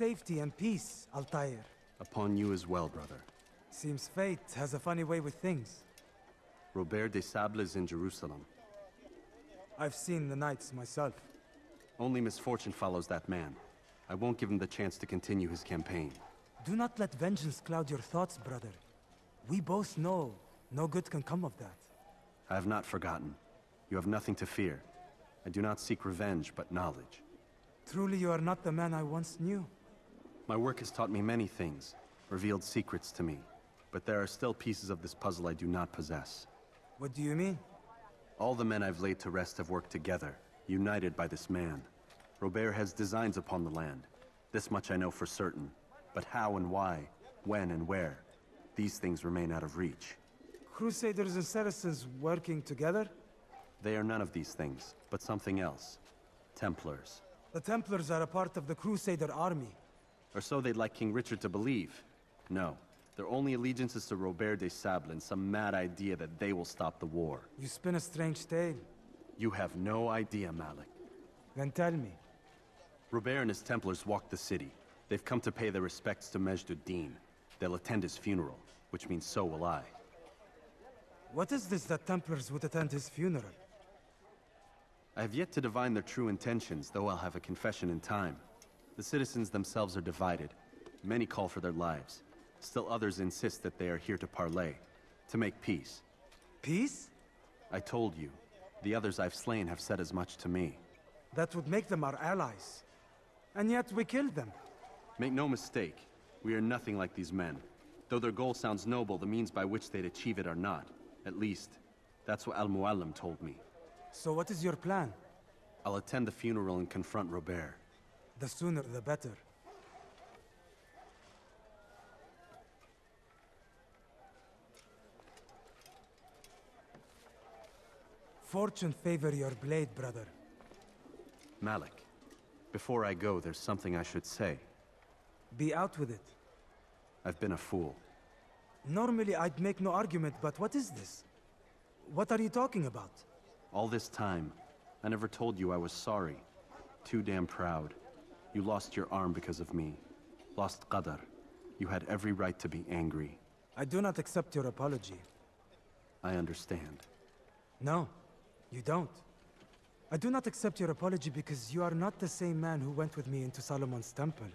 safety and peace, Altair. Upon you as well, brother. Seems fate has a funny way with things. Robert de Sable is in Jerusalem. I've seen the Knights myself. Only misfortune follows that man. I won't give him the chance to continue his campaign. Do not let vengeance cloud your thoughts, brother. We both know no good can come of that. I have not forgotten. You have nothing to fear. I do not seek revenge, but knowledge. Truly you are not the man I once knew. My work has taught me many things, revealed secrets to me. But there are still pieces of this puzzle I do not possess. What do you mean? All the men I've laid to rest have worked together, united by this man. Robert has designs upon the land. This much I know for certain. But how and why, when and where, these things remain out of reach. Crusaders and Saracens working together? They are none of these things, but something else. Templars. The Templars are a part of the Crusader army. Or so they'd like King Richard to believe. No, their only allegiance is to Robert de Sable and some mad idea that they will stop the war. You spin a strange tale. You have no idea, Malik. Then tell me. Robert and his Templars walked the city. They've come to pay their respects to Majd ad-Din. They'll attend his funeral, which means so will I. What is this that Templars would attend his funeral? I have yet to divine their true intentions, though I'll have a confession in time. The citizens themselves are divided. Many call for their lives. Still others insist that they are here to parley, to make peace. Peace? I told you. The others I've slain have said as much to me. That would make them our allies. And yet we killed them. Make no mistake, we are nothing like these men. Though their goal sounds noble, the means by which they'd achieve it are not. At least, that's what Al-Mualim told me. So what is your plan? I'll attend the funeral and confront Robert. The sooner the better. Fortune favor your blade, brother. Malik, before I go, there's something I should say. Be out with it. I've been a fool. Normally I'd make no argument, but what is this? What are you talking about? All this time, I never told you I was sorry. Too damn proud. You lost your arm because of me. Lost Qadar. You had every right to be angry. I do not accept your apology. I understand. No, you don't. I do not accept your apology because you are not the same man who went with me into Solomon's temple.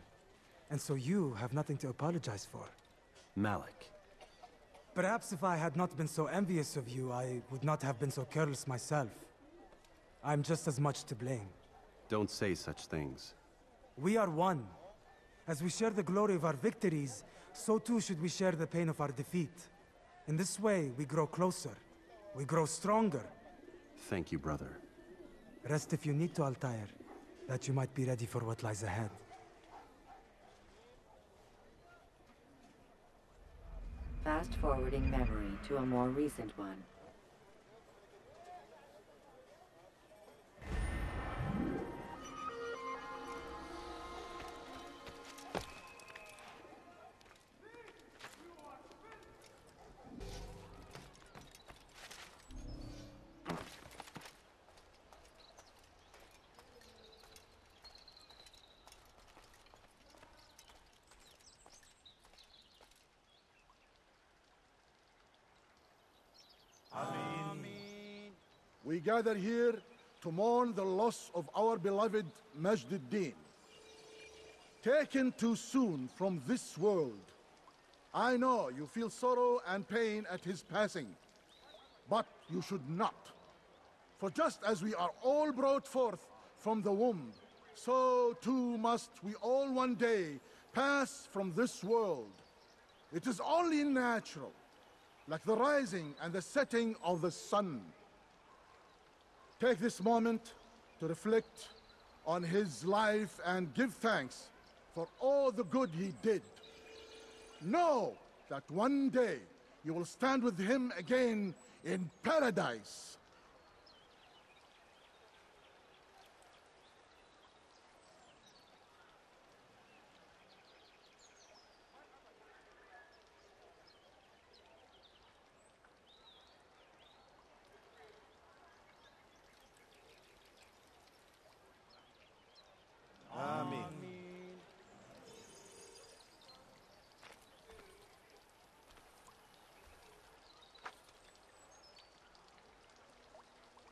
And so you have nothing to apologize for. Malik. Perhaps if I had not been so envious of you, I would not have been so careless myself. I'm just as much to blame. Don't say such things. We are one. As we share the glory of our victories, so too should we share the pain of our defeat. In this way, we grow closer. We grow stronger. Thank you, brother. Rest if you need to, Altair, that you might be ready for what lies ahead. Fast-forwarding memory to a more recent one. We gather here to mourn the loss of our beloved Majd ad-Din. Taken too soon from this world. I know you feel sorrow and pain at his passing, but you should not. For just as we are all brought forth from the womb, so too must we all one day pass from this world. It is only natural, like the rising and the setting of the sun. Take this moment to reflect on his life and give thanks for all the good he did. Know that one day you will stand with him again in paradise.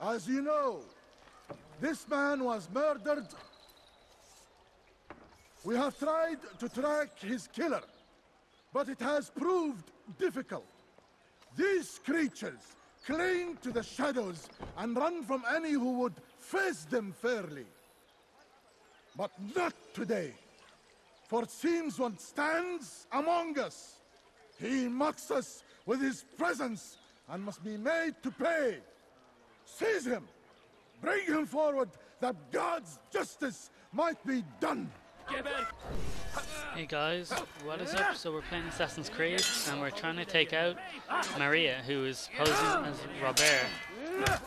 As you know, this man was murdered. We have tried to track his killer, but it has proved difficult. These creatures cling to the shadows and run from any who would face them fairly. But not today, for it seems one stands among us. He mocks us with his presence and must be made to pay. Seize him! Bring him forward that God's justice might be done! Hey guys, what is up? So we're playing Assassin's Creed and we're trying to take out Maria, who is posing as Robert,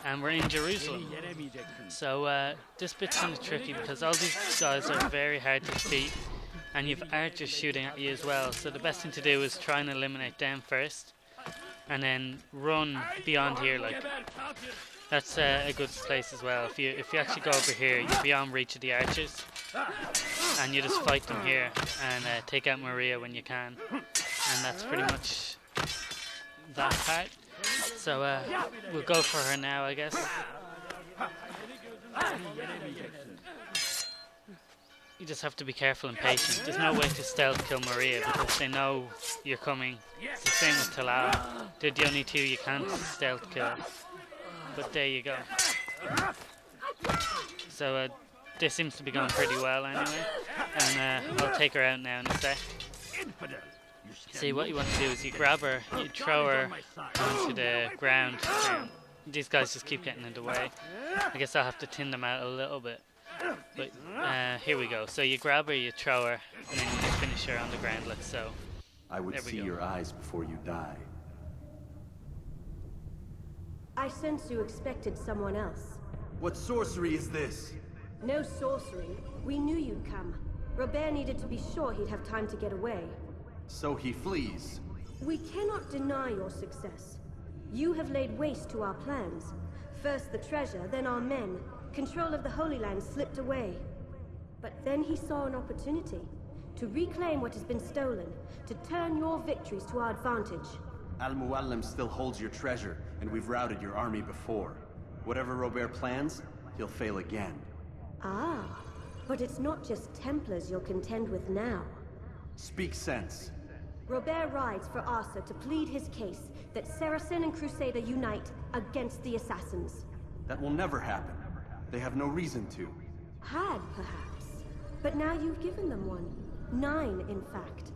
and we're in Jerusalem. So this bit's kind of tricky because all these guys are very hard to defeat and you've archers shooting at you as well, so the best thing to do is try and eliminate them first and then run beyond here. Like, that's a good place as well. If you actually go over here, you're beyond reach of the archers and you just fight them here and take out Maria when you can, and that's pretty much that part. So we'll go for her now, I guess. You just have to be careful and patient. There's no way to stealth kill Maria because they know you're coming. It's the same with Talal. They're the only two you can't stealth kill. But there you go. So this seems to be going pretty well anyway. And I'll take her out now in a sec. See, what you want to do is you grab her, you throw her onto the ground. These guys just keep getting in the way. I guess I'll have to thin them out a little bit. But here we go. So you grab her, you throw her, and then you finish her on the ground like so. I would see your eyes before you die. I sense you expected someone else. What sorcery is this? No sorcery. We knew you'd come. Robert needed to be sure he'd have time to get away. So he flees. We cannot deny your success. You have laid waste to our plans. First the treasure, then our men. Control of the Holy Land slipped away. But then he saw an opportunity to reclaim what has been stolen, to turn your victories to our advantage. Al-Mualim still holds your treasure, and we've routed your army before. Whatever Robert plans, he'll fail again. Ah, but it's not just Templars you'll contend with now. Speak sense. Robert rides for Asa to plead his case that Saracen and Crusader unite against the Assassins. That will never happen. They have no reason to. Had, perhaps. But now you've given them one. 9, in fact.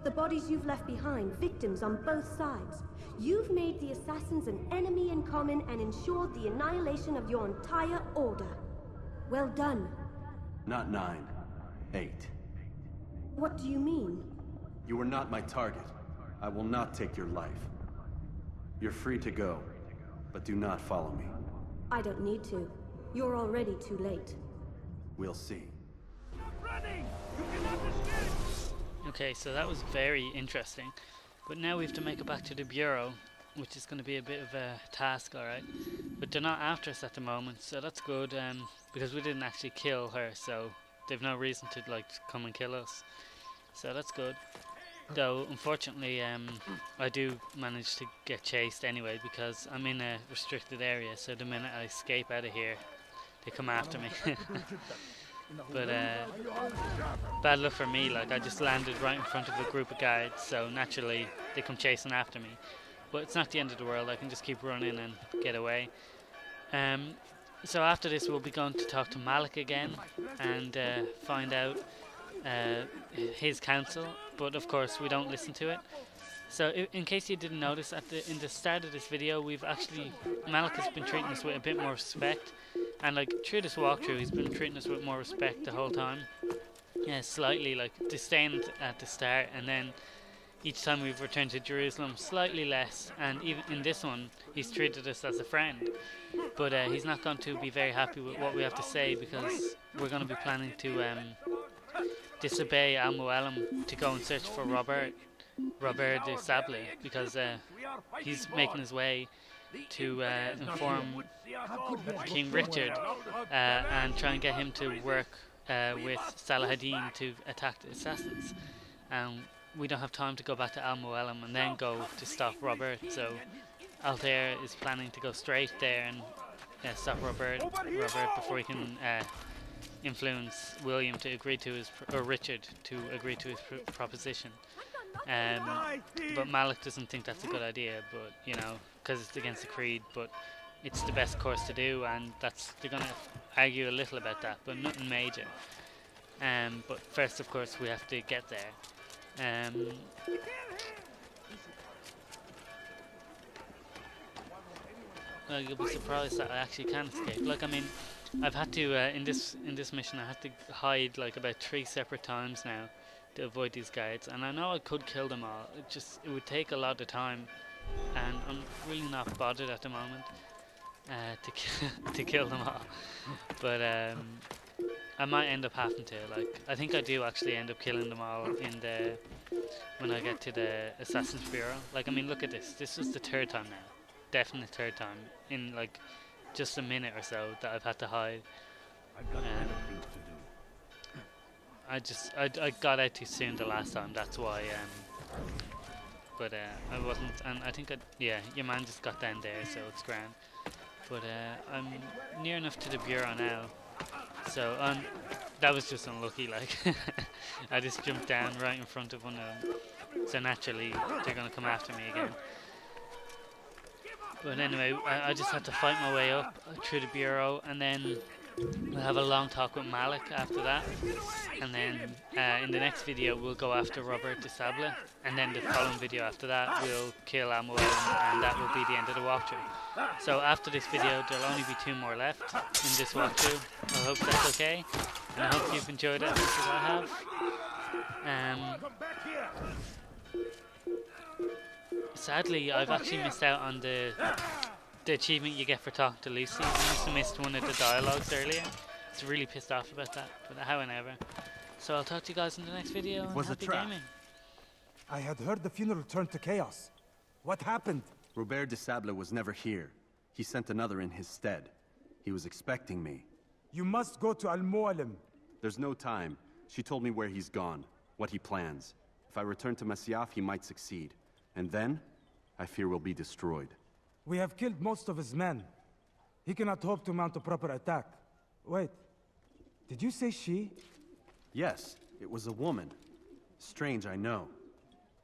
The bodies you've left behind, victims on both sides. You've made the Assassins an enemy in common and ensured the annihilation of your entire order. Well done. Not 9. 8. What do you mean? You are not my target. I will not take your life. You're free to go, but do not follow me. I don't need to. You're already too late. We'll see. Okay, so that was very interesting. But now we have to make it back to the Bureau, which is going to be a bit of a task, alright? But they're not after us at the moment, so that's good, because we didn't actually kill her, so they've no reason to like come and kill us. So that's good. Though, unfortunately, I do manage to get chased anyway, because I'm in a restricted area, so the minute I escape out of here, they come after me. But bad luck for me, like I just landed right in front of a group of guards, so naturally they come chasing after me. But it's not the end of the world, I can just keep running and get away. So after this we'll be going to talk to Malik again and find out his counsel, but of course we don't listen to it. So in case you didn't notice, in the start of this video, Malik has been treating us with a bit more respect, and like through this walkthrough he's been treating us with more respect the whole time. Yeah, slightly like disdained at the start, and then each time we've returned to Jerusalem slightly less, and even in this one he's treated us as a friend. But he's not going to be very happy with what we have to say, because we're going to be planning to disobey Al-Mualim to go and search for Robert de Sable, because he's making his way to inform King Richard and try and get him to work with Saladin to attack the assassins. We don't have time to go back to Al-Mualim and then go to stop Robert, so Altair is planning to go straight there and stop Robert before he can influence William to agree to his or Richard to agree to his proposition. But Malik doesn't think that's a good idea, but you know, because it's against the creed, but it's the best course to do, and they're going to argue a little about that, but nothing major. But first, of course, we have to get there. You'll be surprised that I actually can escape. Like, I mean, I've had to in this mission, I had to hide like about 3 separate times now to avoid these guards, and I know I could kill them all. It would take a lot of time, and I'm really not bothered at the moment to kill them all. But I might end up having to. Like, I think I do actually end up killing them all when I get to the Assassin's Bureau. Like, I mean, look at this. This was the 3rd time now. Definite 3rd time in like just a minute or so that I've had to hide. I got out too soon the last time. That's why. But I wasn't, and I think your man just got down there, so it's grand. But I'm near enough to the bureau now, so that was just unlucky. Like, I just jumped down right in front of one of them, so naturally they're gonna come after me again. But anyway, I just had to fight my way up through the bureau, and then we'll have a long talk with Malik after that. And then in the next video we'll go after Robert de Sable, and then the following video after that we'll kill Amwell, and that will be the end of the walkthrough. So after this video there'll only be 2 more left in this walkthrough. I hope that's okay, and I hope you've enjoyed it as much as I have. Sadly, I've actually missed out on the achievement you get for talking to Lucy. I must have missed one of the dialogues earlier. I was really pissed off about that, but however. So I'll talk to you guys in the next video, and happy gaming. I had heard the funeral turned to chaos. What happened? Robert de Sable was never here. He sent another in his stead. He was expecting me. You must go to Al-Mu'alim. There's no time. She told me where he's gone, what he plans. If I return to Masyaf, he might succeed. And then, I fear we'll be destroyed. We have killed most of his men. He cannot hope to mount a proper attack. Wait, did you say she? Yes, it was a woman. Strange, I know.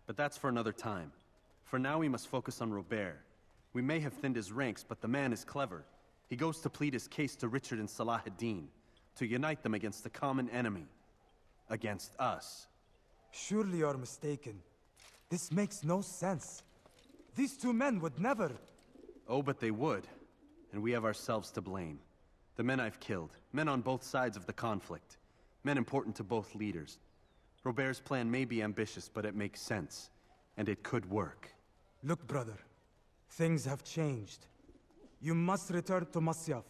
But that's for another time. For now, we must focus on Robert. We may have thinned his ranks, but the man is clever. He goes to plead his case to Richard and Salah ad-Din, to unite them against the common enemy. Against us. Surely you're mistaken. This makes no sense. These 2 men would never... Oh, but they would. And we have ourselves to blame. The men I've killed, men on both sides of the conflict. Men important to both leaders. Robert's plan may be ambitious, but it makes sense. And it could work. Look, brother. Things have changed. You must return to Masyaf.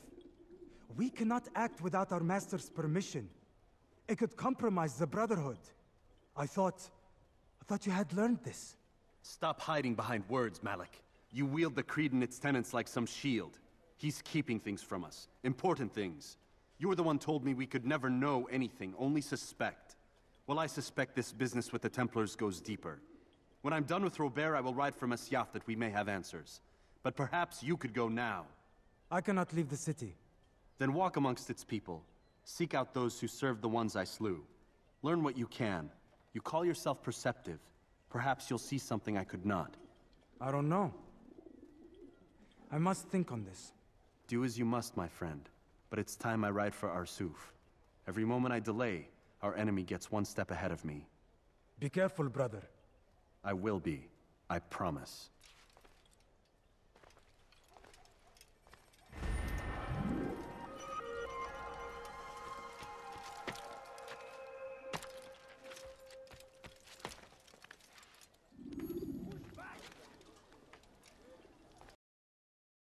We cannot act without our master's permission. It could compromise the Brotherhood. I thought you had learned this. Stop hiding behind words, Malik. You wield the creed and its tenets like some shield. He's keeping things from us. Important things. You were the one told me we could never know anything, only suspect. Well, I suspect this business with the Templars goes deeper. When I'm done with Robert, I will ride for Masyaf that we may have answers. But perhaps you could go now. I cannot leave the city. Then walk amongst its people. Seek out those who served the ones I slew. Learn what you can. You call yourself perceptive. Perhaps you'll see something I could not. I don't know. I must think on this. Do as you must, my friend. But it's time I ride for Arsuf. Every moment I delay, our enemy gets 1 step ahead of me. Be careful, brother. I will be. I promise.